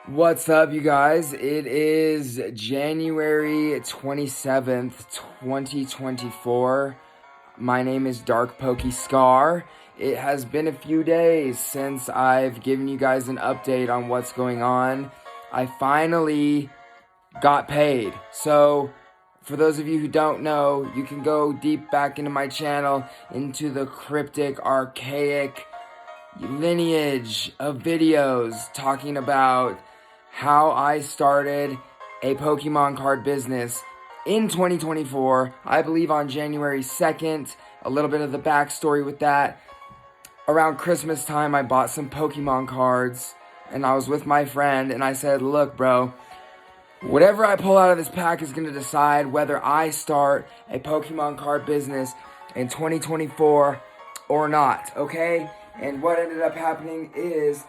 What's up, you guys? It is January 27th, 2024. My name is Dark Pokey Scar. It has been a few days since I've given you guys an update on what's going on. I finally got paid. So, for those of you who don't know, you can go deep back into my channel, into the cryptic, archaic lineage of videos talking about how I started a Pokemon card business in 2024. I believe on January 2nd. A little bit of the backstory with that. Around Christmas time, I bought some Pokemon cards, and I was with my friend, and I said, look, bro, whatever I pull out of this pack is going to decide whether I start a Pokemon card business in 2024 or not, okay? And what ended up happening is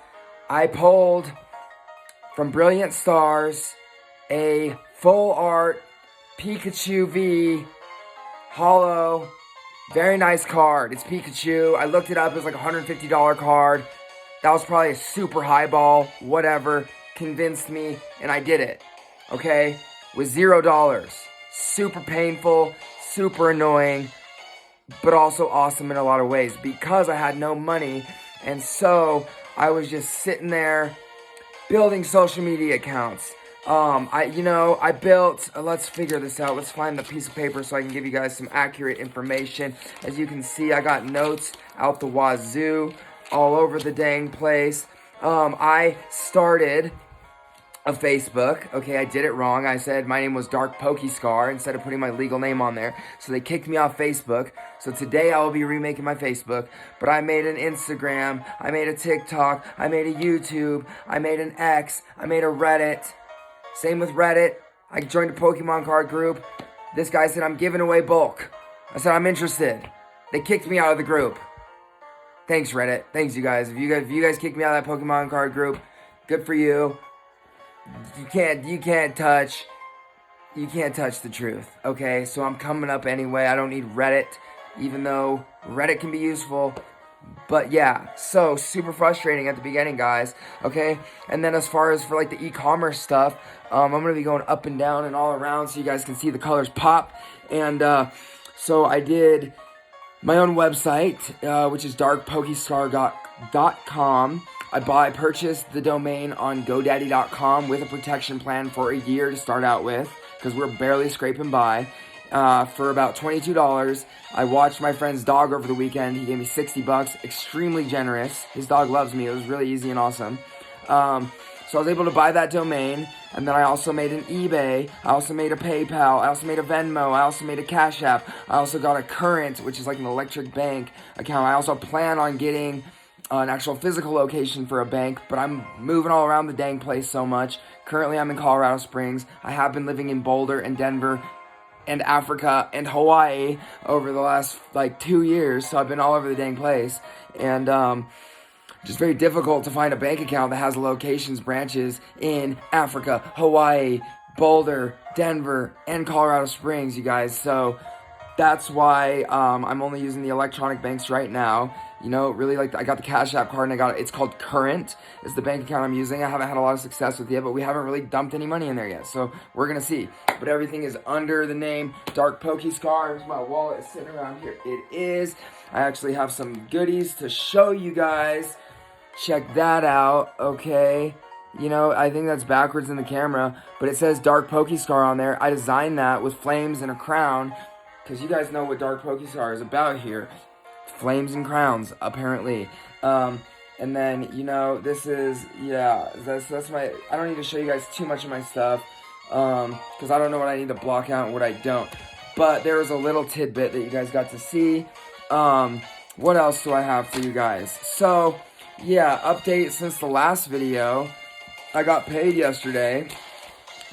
I pulled from Brilliant Stars a full art Pikachu V holo, very nice card. It's Pikachu. I looked it up. It was like a $150 card. That was probably a super high ball, whatever. Convinced me, and I did it. Okay? With $0. Super painful, super annoying, but also awesome in a lot of ways because I had no money. And so I was just sitting there building social media accounts. I built, let's figure this out. Let's find the piece of paper so I can give you guys some accurate information. As you can see, I got notes out the wazoo all over the dang place. I started a Facebook. Okay, I did it wrong. I said my name was Dark Pokey Scar instead of putting my legal name on there. So they kicked me off Facebook. So today I will be remaking my Facebook. But I made an Instagram. I made a TikTok. I made a YouTube. I made an X. I made a Reddit. Same with Reddit. I joined a Pokemon card group. This guy said I'm giving away bulk. I said I'm interested. They kicked me out of the group. Thanks, Reddit. Thanks, you guys. If you guys kicked me out of that Pokemon card group, good for you. You can't touch the truth, okay? So I'm coming up anyway. I don't need Reddit, even though Reddit can be useful. But yeah, so super frustrating at the beginning, guys, okay? And then as far as for like the e-commerce stuff, I'm going to be going up and down and all around so you guys can see the colors pop. And so I did my own website, which is darkpokestar.com. I purchased the domain on GoDaddy.com with a protection plan for a year to start out with, because we're barely scraping by, for about $22. I watched my friend's dog over the weekend. He gave me $60, extremely generous. His dog loves me. It was really easy and awesome. So I was able to buy that domain, and then I also made an eBay, I also made a PayPal, I also made a Venmo, I also made a Cash App, I also got a Current, which is like an electric bank account. I also plan on getting an actual physical location for a bank, but I'm moving all around the dang place so much. Currently, I'm in Colorado Springs. I have been living in Boulder and Denver and Africa and Hawaii over the last, 2 years, so I've been all over the dang place. And, just very difficult to find a bank account that has locations, branches in Africa, Hawaii, Boulder, Denver, and Colorado Springs, you guys. So that's why I'm only using the electronic banks right now. You know, really, I got the Cash App card, and it's called Current. It's the bank account I'm using. I haven't had a lot of success with it, but we haven't really dumped any money in there yet. So we're going to see. But everything is under the name Dark Pokey Scar. My wallet is sitting around here. It is. I actually have some goodies to show you guys. Check that out, okay? You know, I think that's backwards in the camera, but it says Dark Pokestar on there. I designed that with flames and a crown, because you guys know what Dark Pokestar is about here. Flames and crowns, apparently. And then, you know, this is, yeah, that's my, I don't need to show you guys too much of my stuff, because I don't know what I need to block out and what I don't. But there was a little tidbit that you guys got to see. What else do I have for you guys? So, yeah, update since the last video. I got paid yesterday,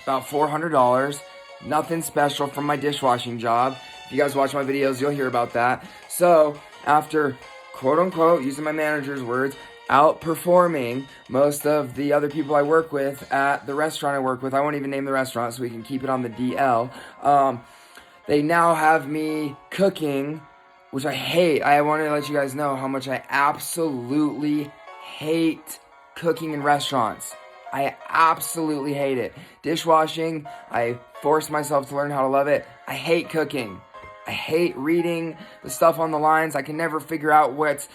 about $400. Nothing special from my dishwashing job. If you guys watch my videos, you'll hear about that. So, after, quote-unquote, using my manager's words, outperforming most of the other people I work with at the restaurant I work with, I won't even name the restaurant so we can keep it on the DL, they now have me cooking, which I hate. I want to let you guys know how much I absolutely hate cooking in restaurants. I absolutely hate it. Dishwashing, I forced myself to learn how to love it. I hate cooking. I hate reading the stuff on the lines. I can never figure out what's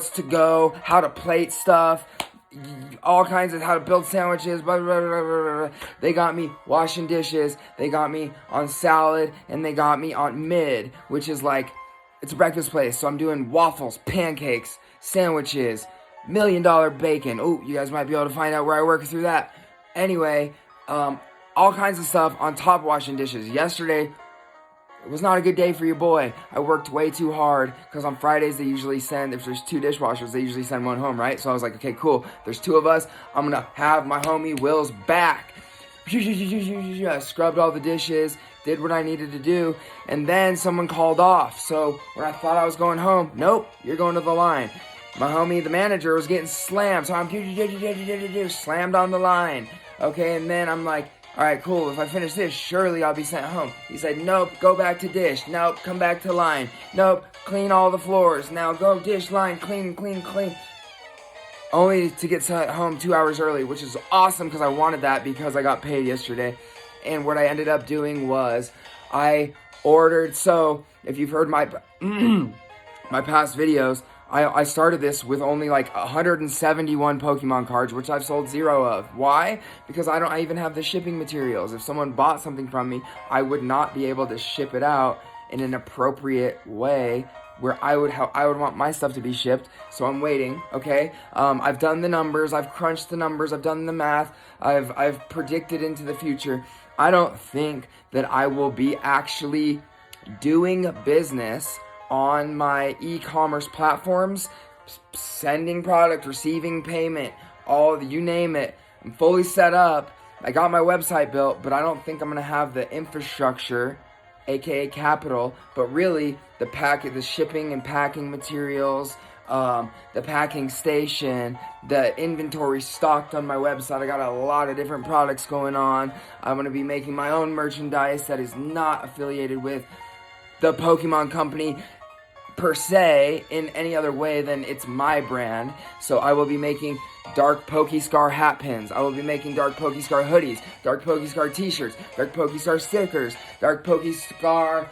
to go, how to plate stuff, all kinds of how to build sandwiches, blah, blah, blah, blah, blah. They got me washing dishes, they got me on salad, and they got me on mid, which is like, it's a breakfast place. So I'm doing waffles, pancakes, sandwiches, $1 million bacon. Oh, you guys might be able to find out where I work through that. Anyway, all kinds of stuff on top of washing dishes. Yesterday, it was not a good day for your boy. I worked way too hard because on Fridays they usually send, if there's 2 dishwashers, they usually send one home, right? So I was like, okay, cool. There's 2 of us. I'm going to have my homie Will's back. I scrubbed all the dishes, did what I needed to do, and then someone called off. So when I thought I was going home, nope, you're going to the line. My homie, the manager, was getting slammed, so I'm slammed on the line. Okay, and then I'm like, all right, cool. If I finish this, surely I'll be sent home. He said, nope, go back to dish. Nope, come back to line. Nope, clean all the floors. Now go dish, line, clean. Only to get sent home 2 hours early, which is awesome because I wanted that because I got paid yesterday. And what I ended up doing was I ordered, so if you've heard my my past videos, I started this with only like 171 Pokemon cards, which I've sold 0 of. Why? Because I even have the shipping materials. If someone bought something from me, I would not be able to ship it out in an appropriate way where I would want my stuff to be shipped. So I'm waiting, okay? I've done the numbers, I've crunched the numbers, I've done the math, I've predicted into the future. I don't think that I will be actually doing business on my e-commerce platforms, sending product, receiving payment, you name it. I'm fully set up. I got my website built, but I don't think I'm going to have the infrastructure, aka capital, but really the shipping and packing materials, the packing station, the inventory stocked on my website. I got a lot of different products going on. I'm going to be making my own merchandise that is not affiliated with the Pokemon Company per se in any other way than it's my brand. So I will be making Dark Pokescar hat pins. I will be making Dark Pokescar hoodies, Dark Pokescar t-shirts, Dark Pokescar stickers, Dark Pokescar,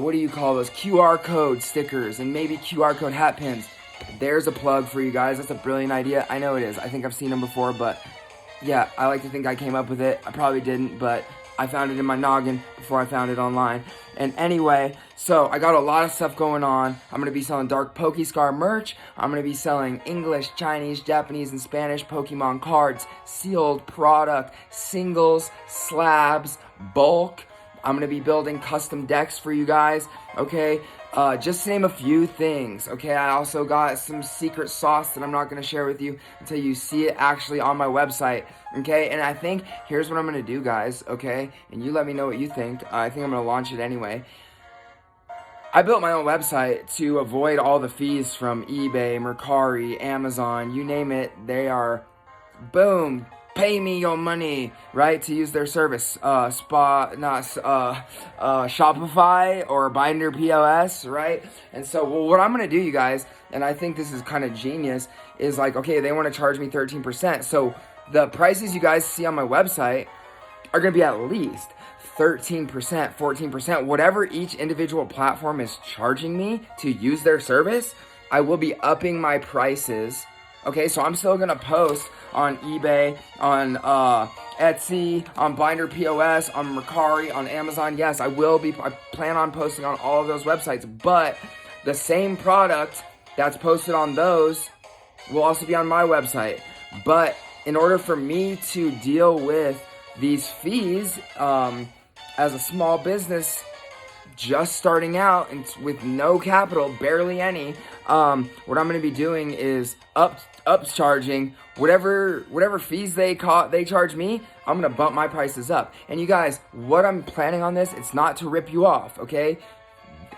what do you call those? QR code stickers and maybe QR code hat pins. There's a plug for you guys. That's a brilliant idea. I know it is. I think I've seen them before, but yeah, I like to think I came up with it. I probably didn't, but I found it in my noggin before I found it online. And anyway, so I got a lot of stuff going on. I'm going to be selling Dark Pokescar merch. I'm going to be selling English, Chinese, Japanese, and Spanish Pokemon cards, sealed product, singles, slabs, bulk. I'm going to be building custom decks for you guys, okay? Just to name a few things, okay? I also got some secret sauce that I'm not going to share with you until you see it actually on my website, okay? And I think, here's what I'm going to do, guys, okay? And you let me know what you think. I think I'm going to launch it anyway. I built my own website to avoid all the fees from eBay, Mercari, Amazon, you name it. They are, boom, pay me your money, right, to use their service. Shopify or Binder POS, right? And so, what I'm going to do, you guys, and I think this is kind of genius, is like, okay, they want to charge me 13%. So, the prices you guys see on my website are going to be at least 13%, 14%, whatever each individual platform is charging me to use their service. I will be upping my prices. Okay, so I'm still going to post on eBay, on Etsy, on Binder POS, on Mercari, on Amazon. Yes, I plan on posting on all of those websites, but the same product that's posted on those will also be on my website. But in order for me to deal with these fees, as a small business just starting out and with no capital, barely any, what I'm going to be doing is upcharging whatever fees they charge me. I'm going to bump my prices up. And you guys, what I'm planning on this, it's not to rip you off, okay?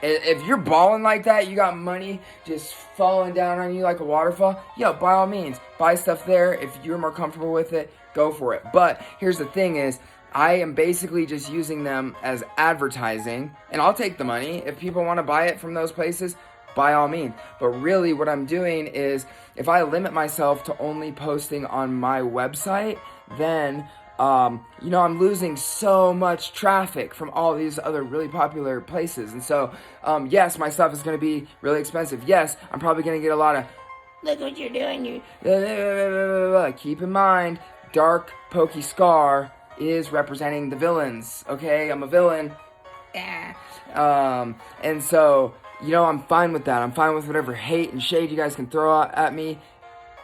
If you're balling like that, you got money just falling down on you like a waterfall, yo, by all means, buy stuff there. If you're more comfortable with it, go for it. But here's the thing is, I am basically just using them as advertising, and I'll take the money. If people want to buy it from those places, by all means. But really what I'm doing is, if I limit myself to only posting on my website, then I'm losing so much traffic from all these other really popular places. And so, yes, my stuff is going to be really expensive. Yes, I'm probably going to get a lot of, look what you're doing. Keep in mind, Dark Pokey Scar is representing the villains. Okay, I'm a villain. And so, I'm fine with that. I'm fine with whatever hate and shade you guys can throw at me.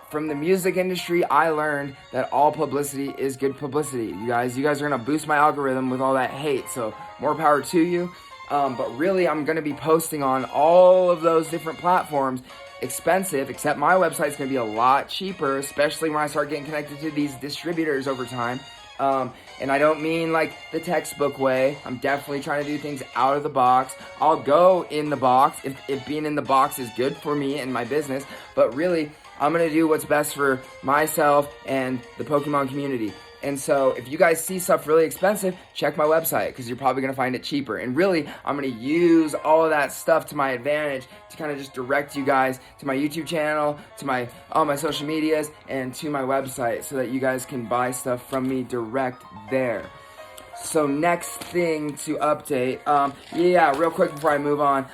From the music industry, I learned that all publicity is good publicity. You guys are going to boost my algorithm with all that hate, so more power to you. But really, I'm going to be posting on all of those different platforms. Expensive, except my website's going to be a lot cheaper, especially when I start getting connected to these distributors over time. And I don't mean like the textbook way. I'm definitely trying to do things out of the box. I'll go in the box if being in the box is good for me and my business, but really, I'm going to do what's best for myself and the Pokemon community. And so if you guys see stuff really expensive, check my website, because you're probably going to find it cheaper. And really, I'm going to use all of that stuff to my advantage to kind of just direct you guys to my YouTube channel, to all my social medias, and to my website, so that you guys can buy stuff from me direct there. So next thing to update, real quick before I move on,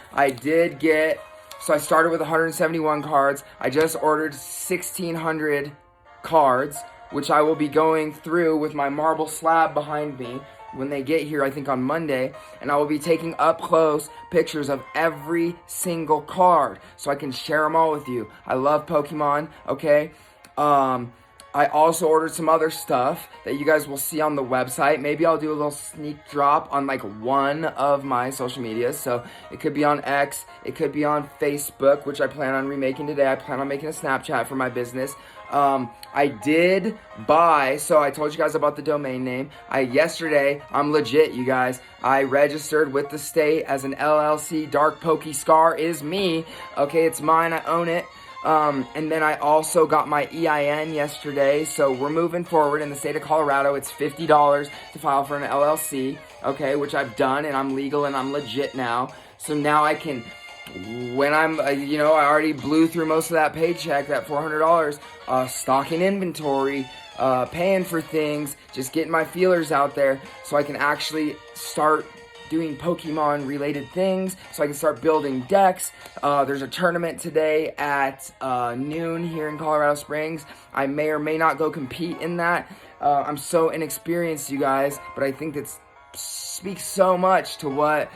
So I started with 171 cards. I just ordered 1,600 cards, which I will be going through with my marble slab behind me when they get here, I think on Monday. And I will be taking up close pictures of every single card so I can share them all with you. I love Pokemon, okay? I also ordered some other stuff that you guys will see on the website. Maybe I'll do a little sneak drop on like one of my social medias. So it could be on X, it could be on Facebook, which I plan on remaking today. I plan on making a Snapchat for my business. I did buy, so I told you guys about the domain name. Yesterday, I'm legit, you guys. I registered with the state as an LLC. Dark Pokey Scar is me. Okay, it's mine. I own it. And then I also got my EIN yesterday, so we're moving forward. In the state of Colorado, it's $50 to file for an LLC, okay, which I've done, and I'm legal and I'm legit now. So now I can, when I'm, I already blew through most of that paycheck, that $400, stocking inventory, paying for things, just getting my feelers out there so I can actually start doing Pokemon related things, so I can start building decks. There's a tournament today at noon here in Colorado Springs. I may or may not go compete in that. I'm so inexperienced, you guys, but I think that speaks so much to what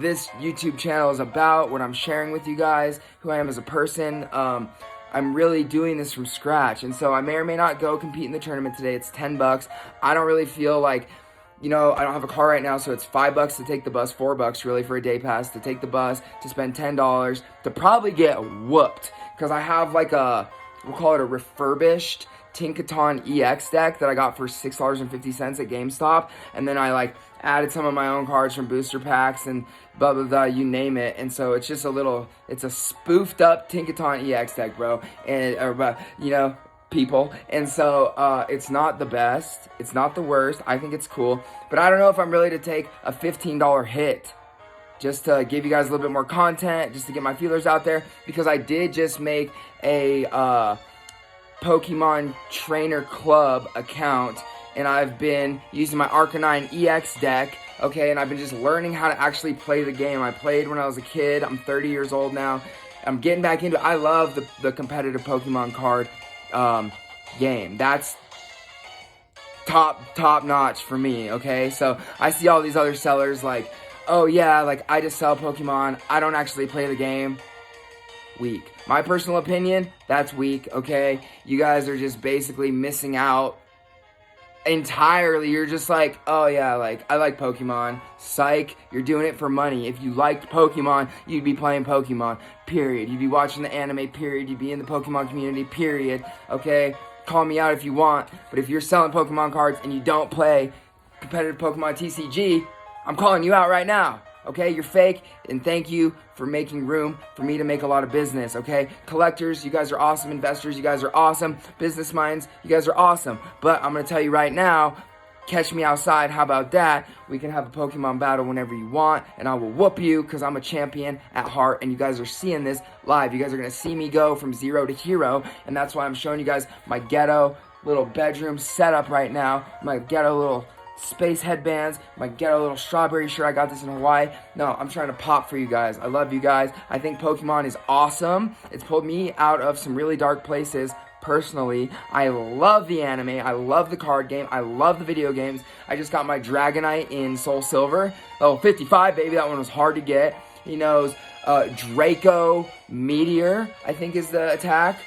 this YouTube channel is about, what I'm sharing with you guys, who I am as a person. I'm really doing this from scratch, and so I may or may not go compete in the tournament today. It's $10. I don't really feel like, I don't have a car right now, so it's $5 to take the bus, $4 really for a day pass to take the bus, to spend $10 to probably get whooped, because I have like we'll call it a refurbished Tinkaton EX deck that I got for $6.50 at GameStop, and then I added some of my own cards from booster packs and blah blah blah, you name it. And so it's just it's a spoofed up Tinkaton EX deck, bro, and people. And so it's not the best, it's not the worst. I think it's cool, but I don't know if I'm really to take a $15 hit just to give you guys a little bit more content, just to get my feelers out there, because I did just make a Pokemon Trainer Club account, and I've been using my Arcanine EX deck, okay, and I've been just learning how to actually play the game. I played when I was a kid. I'm 30 years old now. I'm getting back into it. I love the competitive Pokemon card game. That's top notch for me, okay? So I see all these other sellers oh yeah, I just sell Pokemon, I don't actually play the game. Weak. My personal opinion, that's weak, okay? You guys are just basically missing out entirely. You're just oh yeah, I like Pokemon. Psych, you're doing it for money. If you liked Pokemon, you'd be playing Pokemon, period. You'd be watching the anime, period. You'd be in the Pokemon community, period. Okay? Call me out if you want, but if you're selling Pokemon cards and you don't play competitive Pokemon TCG, I'm calling you out right now. Okay, you're fake, and thank you for making room for me to make a lot of business, okay? Collectors, you guys are awesome. Investors, you guys are awesome. Business minds, you guys are awesome. But I'm going to tell you right now, catch me outside. How about that? We can have a Pokemon battle whenever you want, and I will whoop you because I'm a champion at heart, and you guys are seeing this live. You guys are going to see me go from zero to hero, and that's why I'm showing you guys my ghetto little bedroom setup right now, my ghetto little space headbands, my ghetto little strawberry shirt. I got this in Hawaii. No, I'm trying to pop for you guys. I love you guys. I think Pokemon is awesome. It's pulled me out of some really dark places. Personally, I love the anime, I love the card game, I love the video games. I just got my Dragonite in Soul Silver, level 55, baby. That one was hard to get. He knows Draco Meteor, I think is the attack.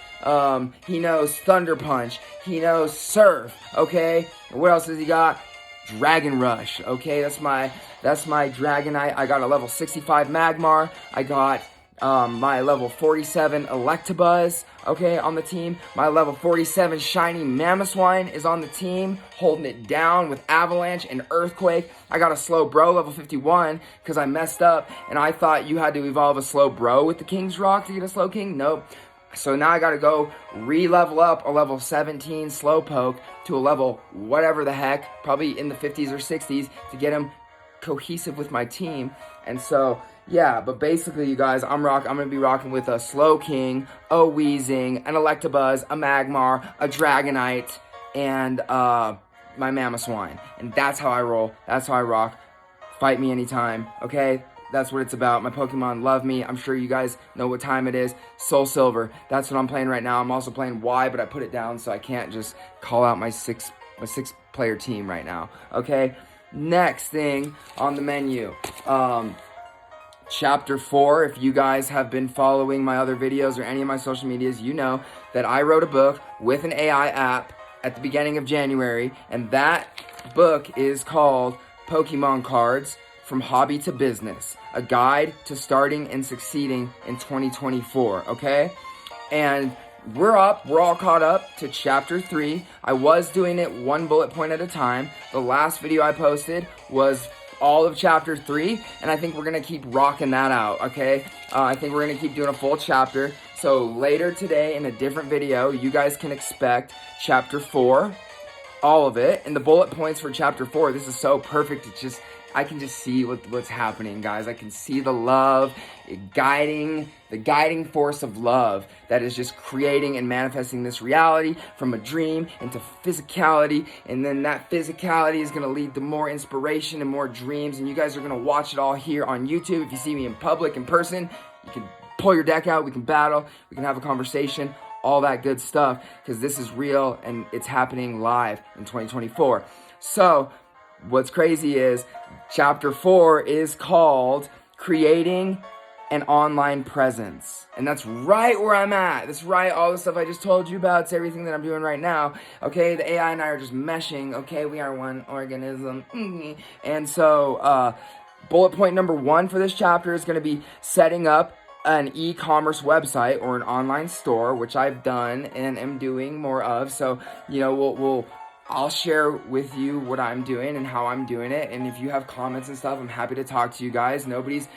He knows Thunder Punch. He knows Surf. Okay, what else has he got? Dragon Rush. Okay, that's my Dragonite. I got a level 65 Magmar. I got my level 47 Electabuzz, okay, on the team. My level 47 Shiny Mamoswine is on the team, holding it down with Avalanche and Earthquake. I got a Slowbro, level 51, because I messed up, and I thought you had to evolve a Slowbro with the King's Rock to get a Slowking. Nope. So now I gotta go re-level up a level 17 Slowpoke to a level whatever the heck, probably in the 50s or 60s, to get him cohesive with my team. And so, yeah, but basically, you guys, I'm gonna be rocking with a Slowking, a Weezing, an Electabuzz, a Magmar, a Dragonite, and my Mamoswine. And that's how I roll. That's how I rock. Fight me anytime, okay? That's what it's about. My Pokemon love me. I'm sure you guys know what time it is. Soul Silver. That's what I'm playing right now. I'm also playing Y, but I put it down so I can't just call out my six-player team right now, okay? Next thing on the menu, Chapter 4, if you guys have been following my other videos or any of my social medias, you know that I wrote a book with an AI app at the beginning of January, and that book is called Pokemon Cards from Hobby to Business, a guide to starting and succeeding in 2024, okay? And we're all caught up to Chapter 3. I was doing it one bullet point at a time. The last video I posted was all of Chapter 3, and I think we're going to keep rocking that out, okay? I think we're going to keep doing a full chapter. So later today in a different video, you guys can expect Chapter 4, all of it. And the bullet points for Chapter 4, this is so perfect. It's just, I can just see what's happening, guys. I can see the love, the guiding force of love that is just creating and manifesting this reality from a dream into physicality, and then that physicality is going to lead to more inspiration and more dreams, and you guys are going to watch it all here on YouTube. If you see me in public, in person, you can pull your deck out, we can battle, we can have a conversation, all that good stuff, because this is real and it's happening live in 2024. So what's crazy is Chapter 4 is called Creating an Online Presence. And that's right where I'm at. That's right, all the stuff I just told you about. It's everything that I'm doing right now. Okay, the AI and I are just meshing. Okay, we are one organism. And so, bullet point number 1 for this chapter is going to be setting up an e-commerce website or an online store, which I've done and am doing more of. So, you know, I'll share with you what I'm doing and how I'm doing it. And if you have comments and stuff, I'm happy to talk to you guys. Nobody's,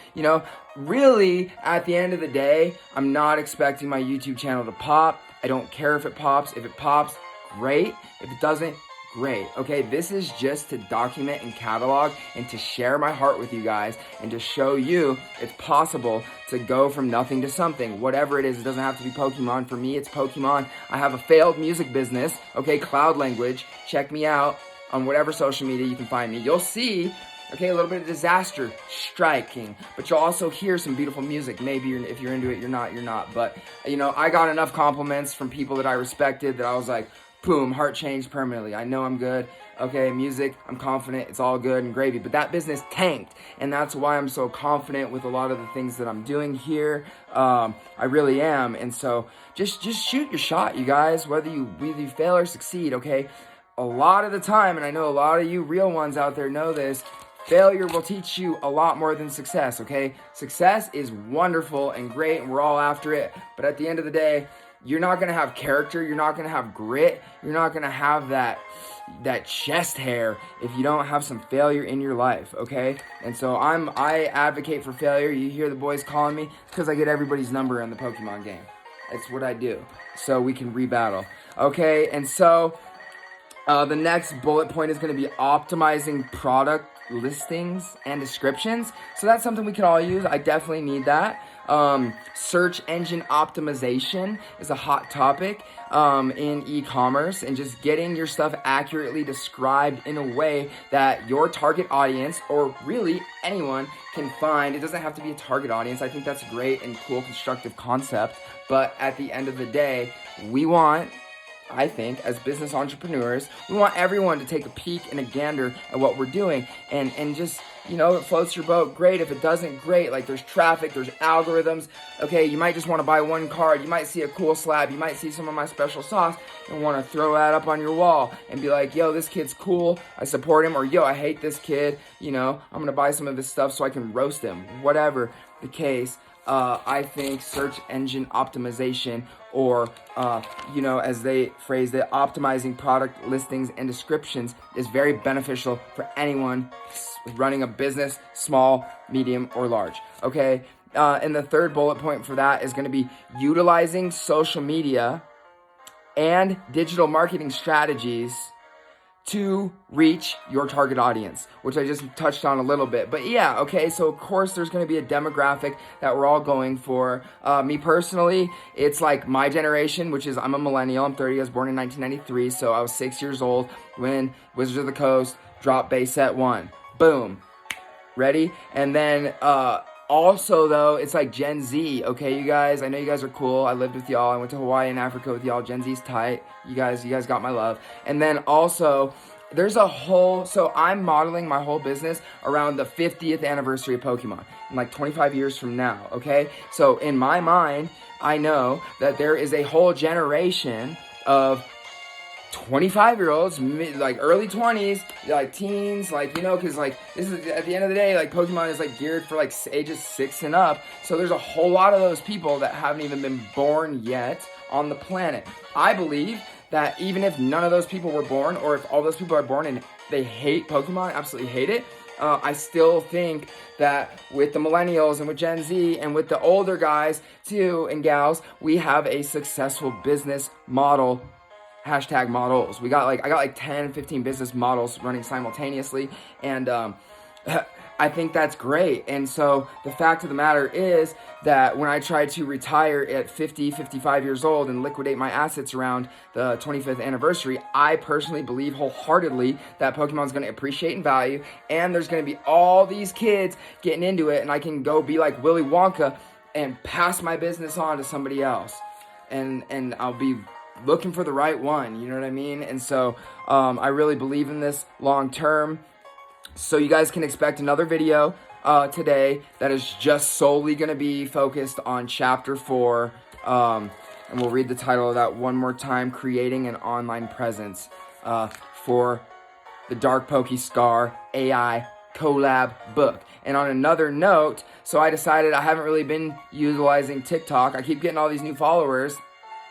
really, at the end of the day, I'm not expecting my YouTube channel to pop. I don't care if it pops. If it pops, great. If it doesn't, great. Okay, this is just to document and catalog and to share my heart with you guys and to show you it's possible to go from nothing to something. Whatever it is, it doesn't have to be Pokemon. For me, it's Pokemon. I have a failed music business, okay, Cloud Language. Check me out on whatever social media you can find me. You'll see, okay, a little bit of disaster striking, but you'll also hear some beautiful music. Maybe if you're into it, you're not. But, I got enough compliments from people that I respected that I was like, boom, heart changed permanently. I know I'm good. Okay, music, I'm confident. It's all good and gravy. But that business tanked, and that's why I'm so confident with a lot of the things that I'm doing here. I really am. And so just shoot your shot, you guys, whether you fail or succeed, okay? A lot of the time, and I know a lot of you real ones out there know this, failure will teach you a lot more than success, okay? Success is wonderful and great, and we're all after it. But at the end of the day, you're not going to have character, you're not going to have grit, you're not going to have that chest hair if you don't have some failure in your life, okay? And so I advocate for failure. You hear the boys calling me because I get everybody's number in the Pokemon game. It's what I do. So we can rebattle, okay? And so The next bullet point is going to be optimizing product listings and descriptions. So that's something we can all use. I definitely need that. Search engine optimization is a hot topic in e-commerce, and just getting your stuff accurately described in a way that your target audience, or really anyone, can find. It doesn't have to be a target audience. I think that's a great and cool constructive concept, but at the end of the day, we want, I think, as business entrepreneurs, we want everyone to take a peek and a gander at what we're doing, and just, if it floats your boat, great. If it doesn't, great. Like, there's traffic, there's algorithms. Okay, you might just want to buy one card. You might see a cool slab. You might see some of my special sauce and want to throw that up on your wall and be like, yo, this kid's cool, I support him, or yo, I hate this kid, I'm going to buy some of his stuff so I can roast him. Whatever the case, I think search engine optimization, or, as they phrase it, optimizing product listings and descriptions, is very beneficial for anyone running a business, small, medium, or large. Okay. And the third bullet point for that is going to be utilizing social media and digital marketing strategies to reach your target audience, which I just touched on a little bit. But yeah, okay, so of course there's going to be a demographic that we're all going for. Me personally, it's like my generation, which is, I'm a millennial, I'm 30, I was born in 1993, so I was 6 years old when Wizards of the Coast dropped Base Set 1. Boom. Ready? And then, also, though, it's like Gen Z, okay, you guys? I know you guys are cool. I lived with y'all. I went to Hawaii and Africa with y'all. Gen Z's tight. You guys got my love. And then also, there's so I'm modeling my whole business around the 50th anniversary of Pokemon, in like 25 years from now, okay? So in my mind, I know that there is a whole generation of 25-year-olds, like early 20s, like teens, because this is, at the end of the day, like Pokemon is like geared for like ages 6 and up. So there's a whole lot of those people that haven't even been born yet on the planet. I believe that even if none of those people were born, or if all those people are born and they hate Pokemon, absolutely hate it, I still think that with the millennials and with Gen Z and with the older guys too and gals, we have a successful business model. Hashtag models. I got like 10, 15 business models running simultaneously, and I think that's great. And so the fact of the matter is that when I try to retire at 50, 55 years old and liquidate my assets around the 25th anniversary, I personally believe wholeheartedly that Pokemon's going to appreciate in value, and there's going to be all these kids getting into it, and I can go be like Willy Wonka and pass my business on to somebody else, and I'll be looking for the right one, you know what I mean? And so I really believe in this long term. So you guys can expect another video today that is just solely going to be focused on chapter 4, and we'll read the title of that one more time: Creating an Online Presence for the Dark Pokey Scar AI collab book. And on another note, so I decided I haven't really been utilizing TikTok. I keep getting all these new followers.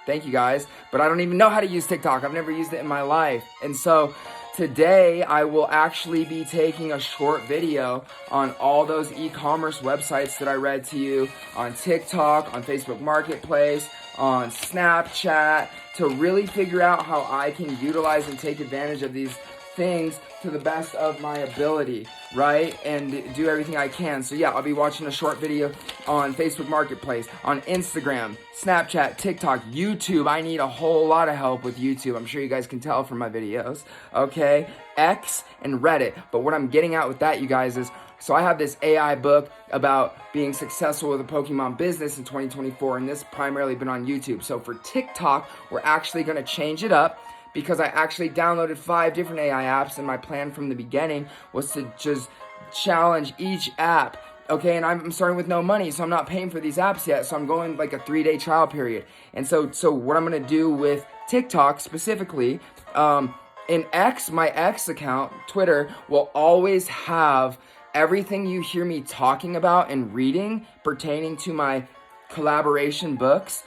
Thank you guys, but I don't even know how to use TikTok. I've never used it in my life. And so today I will actually be taking a short video on all those e-commerce websites that I read to you on TikTok, on Facebook Marketplace, on Snapchat, to really figure out how I can utilize and take advantage of these things to the best of my ability, right? And do everything I can. So yeah, I'll be watching a short video on Facebook Marketplace, on Instagram, Snapchat, TikTok, YouTube. I need a whole lot of help with YouTube. I'm sure you guys can tell from my videos, okay? X and Reddit. But what I'm getting at with that, you guys, is so I have this AI book about being successful with a Pokemon business in 2024, and this primarily been on YouTube. So for TikTok, we're actually going to change it up, because I actually downloaded 5 different AI apps, and my plan from the beginning was to just challenge each app. Okay, and I'm starting with no money, so I'm not paying for these apps yet, so I'm going like a 3-day trial period. And so what I'm going to do with TikTok specifically, in X, my X account, Twitter, will always have everything you hear me talking about and reading pertaining to my collaboration books,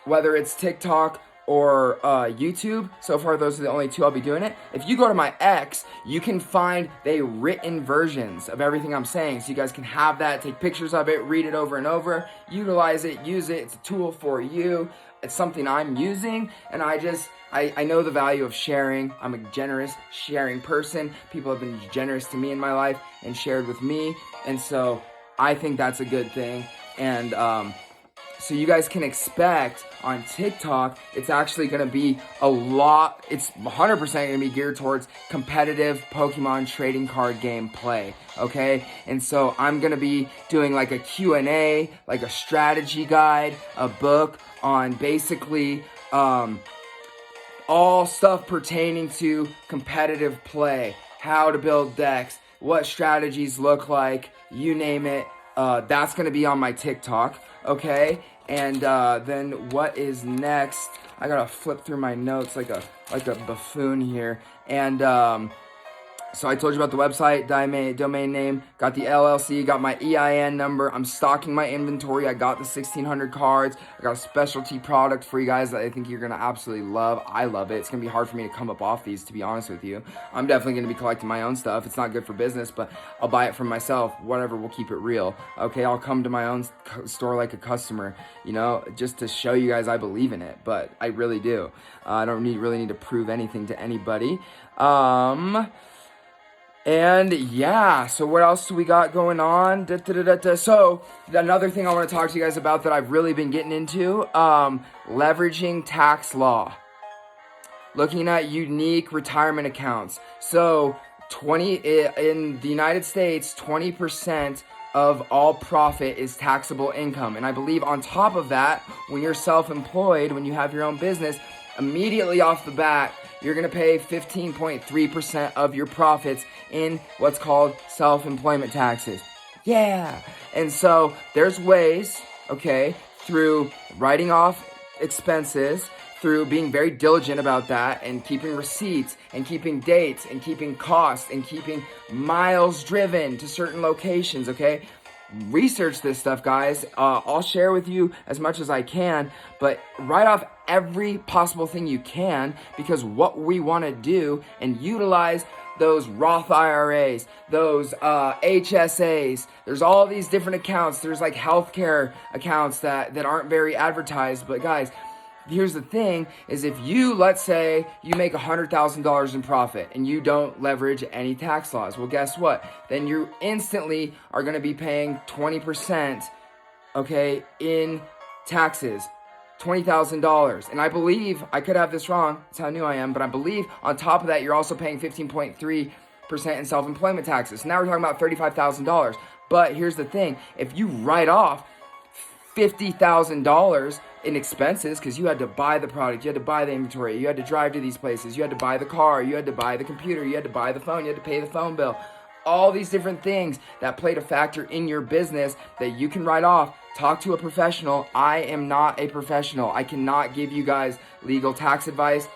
whether it's TikTok or YouTube. So far, those are the only 2 I'll be doing it. If you go to my X, you can find the written versions of everything I'm saying. So you guys can have that, take pictures of it, read it over and over, utilize it, use it. It's a tool for you. it's something I'm using, and I know the value of sharing. I'm a generous, sharing person. People have been generous to me in my life and shared with me, and so I think that's a good thing. And so you guys can expect on TikTok, it's actually going to be it's 100% going to be geared towards competitive Pokemon trading card game play, okay? And so I'm going to be doing like a Q&A, like a strategy guide, a book on basically all stuff pertaining to competitive play, how to build decks, what strategies look like, you name it. That's going to be on my TikTok, okay? And then what is next? I gotta flip through my notes like a buffoon here. And so I told you about the website, domain name, got the LLC, got my EIN number. I'm stocking my inventory. I got the 1,600 cards. I got a specialty product for you guys that I think you're going to absolutely love. I love it. It's going to be hard for me to come up off these, to be honest with you. I'm definitely going to be collecting my own stuff. It's not good for business, but I'll buy it from myself. Whatever, we'll keep it real. Okay, I'll come to my own store like a customer, just to show you guys I believe in it. But I really do. I don't really need to prove anything to anybody. And yeah, so what else do we got going on? So another thing I want to talk to you guys about that I've really been getting into, leveraging tax law, looking at unique retirement accounts. So in the United States, 20% of all profit is taxable income. And I believe on top of that, when you're self-employed, when you have your own business, immediately off the bat, you're going to pay 15.3% of your profits in what's called self-employment taxes. Yeah. And so there's ways, okay, through writing off expenses, through being very diligent about that and keeping receipts and keeping dates and keeping costs and keeping miles driven to certain locations, okay? Research this stuff, guys. I'll share with you as much as I can, but write off every possible thing you can, because what we want to do and utilize those Roth IRAs, those HSAs, there's all these different accounts. There's like healthcare accounts that aren't very advertised, but guys, here's the thing, is if you, let's say, you make $100,000 in profit and you don't leverage any tax laws, well, guess what? Then you instantly are going to be paying 20%, okay, in taxes, $20,000. And I believe, I could have this wrong, that's how new I am, but I believe on top of that, you're also paying 15.3% in self-employment taxes. So now we're talking about $35,000. But here's the thing, if you write off $50,000 in expenses, because you had to buy the product, you had to buy the inventory, you had to drive to these places, you had to buy the car, you had to buy the computer, you had to buy the phone, you had to pay the phone bill, all these different things that played a factor in your business that you can write off. Talk to a professional. I am not a professional. I cannot give you guys legal tax advice,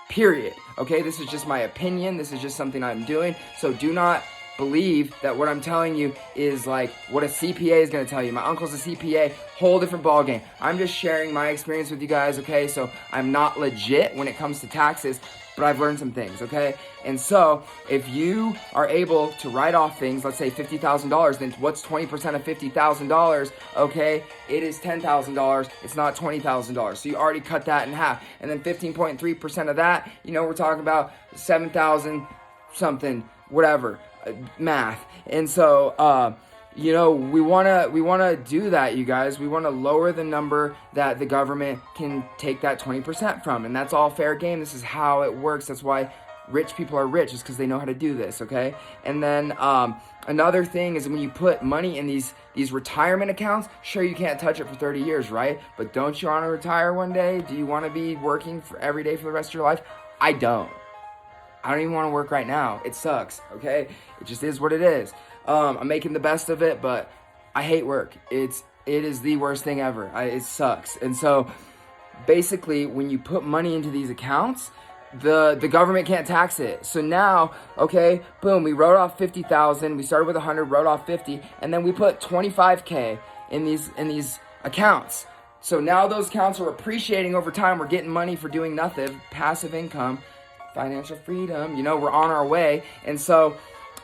period. Okay, this is just my opinion. This is just something I'm doing. So do not believe that what I'm telling you is like what a CPA is going to tell you. My uncle's a CPA, whole different ballgame. I'm just sharing my experience with you guys, okay? So I'm not legit when it comes to taxes, but I've learned some things, okay? And so if you are able to write off things, let's say $50,000, then what's 20% of $50,000? Okay, it is $10,000. It's not $20,000. So you already cut that in half. And then 15.3% of that, we're talking about 7,000 something, whatever. Math. And so we want to do that, you guys. We want to lower the number that the government can take that 20% from, and that's all fair game. This is how it works. That's why rich people are rich, is because they know how to do this, okay? And then another thing is when you put money in these retirement accounts, sure, you can't touch it for 30 years, right? But don't you want to retire one day? Do you want to be working for every day for the rest of your life? I don't even want to work right now. It sucks, okay? It just is what it is. I'm making the best of it, but I hate work. It is the worst thing ever. It sucks. And so basically, when you put money into these accounts, the government can't tax it. So now, okay, boom, we wrote off 50,000. We started with 100, wrote off 50, and then we put 25K in these accounts. So now those accounts are appreciating over time. We're getting money for doing nothing, passive income, financial freedom, we're on our way. And so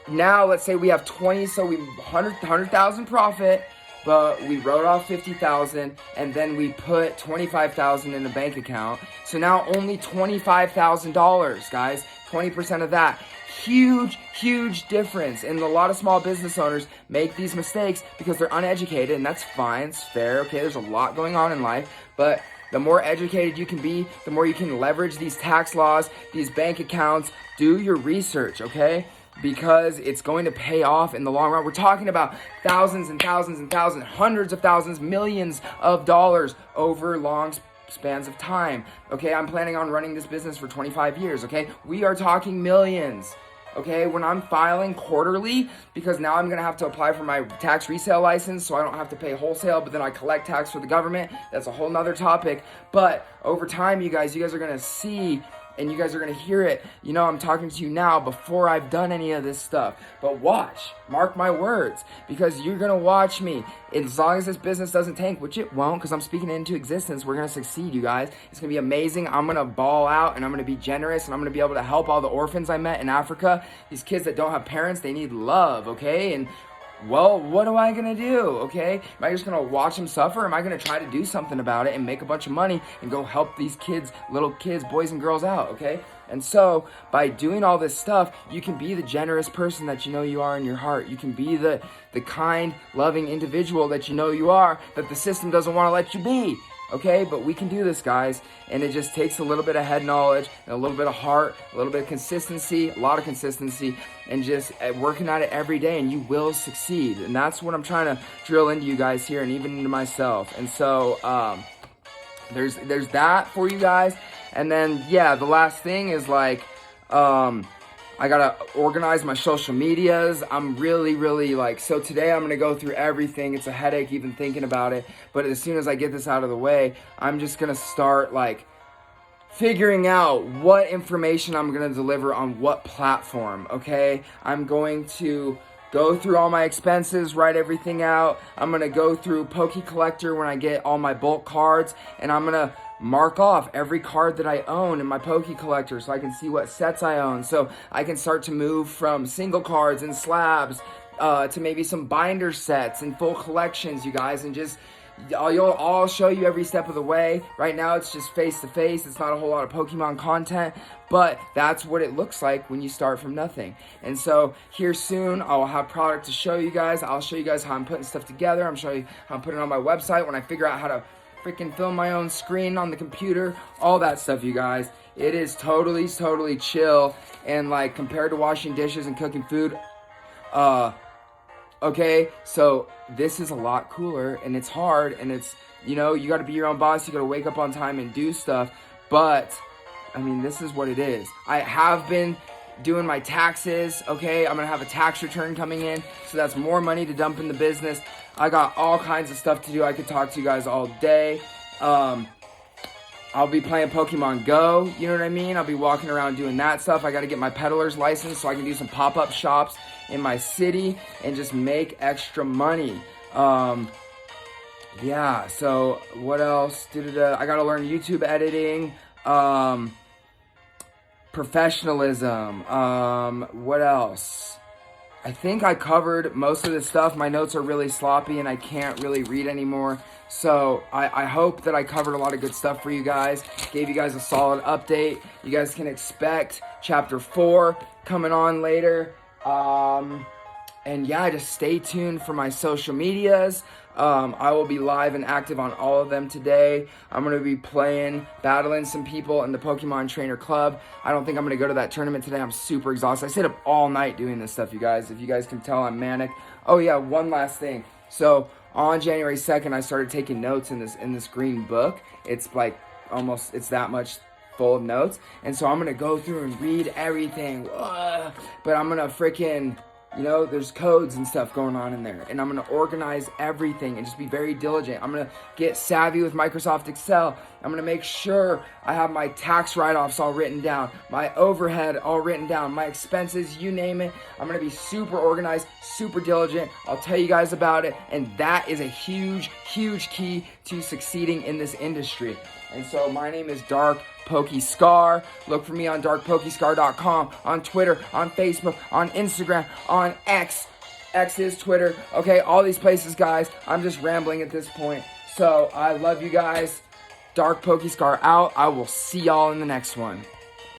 now let's say we have 100,000 profit, but we wrote off $50,000 and then we put $25,000 in a bank account. So now only $25,000, guys, 20% of that. Huge difference. And a lot of small business owners make these mistakes because they're uneducated, and that's fine, it's fair, okay, there's a lot going on in life, but the more educated you can be, the more you can leverage these tax laws, these bank accounts. Do your research, okay? Because it's going to pay off in the long run. We're talking about thousands and thousands and thousands, hundreds of thousands, millions of dollars over long spans of time, okay? I'm planning on running this business for 25 years, okay? We are talking millions. Okay, when I'm filing quarterly, because now I'm going to have to apply for my tax resale license so I don't have to pay wholesale, but then I collect tax for the government. That's a whole nother topic. But over time, you guys are going to see and you guys are going to hear it. You know, I'm talking to you now before I've done any of this stuff. But watch, mark my words, because you're going to watch me. As long as this business doesn't tank, which it won't, because I'm speaking it into existence, we're going to succeed, you guys. It's going to be amazing. I'm going to ball out, and I'm going to be generous, and I'm going to be able to help all the orphans I met in Africa. These kids that don't have parents, they need love, okay? And well, what am I going to do, okay? Am I just going to watch them suffer? Am I going to try to do something about it and make a bunch of money and go help these kids, little kids, boys and girls out, okay? And so, by doing all this stuff, you can be the generous person that you know you are in your heart. You can be the kind, loving individual that you know you are, that the system doesn't want to let you be. Okay, but we can do this, guys, and it just takes a little bit of head knowledge and a little bit of heart, a little bit of consistency, a lot of consistency, and just working at it every day, and you will succeed. And that's what I'm trying to drill into you guys here, and even into myself. And so there's that for you guys. And then yeah, the last thing is like I gotta organize my social medias. I'm really like, so today I'm gonna go through everything. It's a headache even thinking about it, but as soon as I get this out of the way, I'm just gonna start like figuring out what information I'm gonna deliver on what platform, okay? I'm going to go through all my expenses, write everything out. I'm gonna go through Poke Collector when I get all my bulk cards, and I'm gonna mark off every card that I own in my Poke Collector so I can see what sets I own, so I can start to move from single cards and slabs to maybe some binder sets and full collections, you guys, and just I'll show you every step of the way. Right now it's just face to face. It's not a whole lot of Pokemon content, but that's what it looks like when you start from nothing. And so here soon I'll have product to show you guys. I'll show you guys how I'm putting stuff together. I'm showing you how I'm putting it on my website when I figure out how to freaking film my own screen on the computer, all that stuff, you guys. It is totally chill, and like compared to washing dishes and cooking food, okay, so this is a lot cooler, and it's hard, and it's, you know, you got to be your own boss, you got to wake up on time and do stuff, but I mean, this is what it is. I have been doing my taxes, okay? I'm gonna have a tax return coming in, so that's more money to dump in the business. I got all kinds of stuff to do. I could talk to you guys all day. I'll be playing Pokemon Go, you know what I mean? I'll be walking around doing that stuff. I gotta get my peddler's license so I can do some pop-up shops in my city and just make extra money. Yeah, so what else? I gotta learn YouTube editing. Professionalism. What else? I think I covered most of this stuff. My notes are really sloppy and I can't really read anymore. So I hope that I covered a lot of good stuff for you guys. Gave you guys a solid update. You guys can expect chapter 4 coming on later. And yeah, just stay tuned for my social medias. I will be live and active on all of them today. I'm going to be battling some people in the Pokemon Trainer Club. I don't think I'm going to go to that tournament today. I'm super exhausted. I stayed up all night doing this stuff, you guys. If you guys can tell, I'm manic. Oh yeah, one last thing. So on January 2nd, I started taking notes in this green book. It's like it's that much full of notes. And so I'm going to go through and read everything. But I'm going to freaking, you know, there's codes and stuff going on in there, and I'm going to organize everything and just be very diligent. I'm going to get savvy with Microsoft Excel. I'm going to make sure I have my tax write-offs all written down, my overhead all written down, my expenses, you name it. I'm going to be super organized, super diligent. I'll tell you guys about it, and that is a huge key to succeeding in this industry. And so my name is Dark Pokey Scar. Look for me on darkpokescar.com, on Twitter, on Facebook, on Instagram, on X, X's, Twitter, okay, all these places, guys. I'm just rambling at this point. So, I love you guys. Dark Pokey Scar out. I will see y'all in the next one.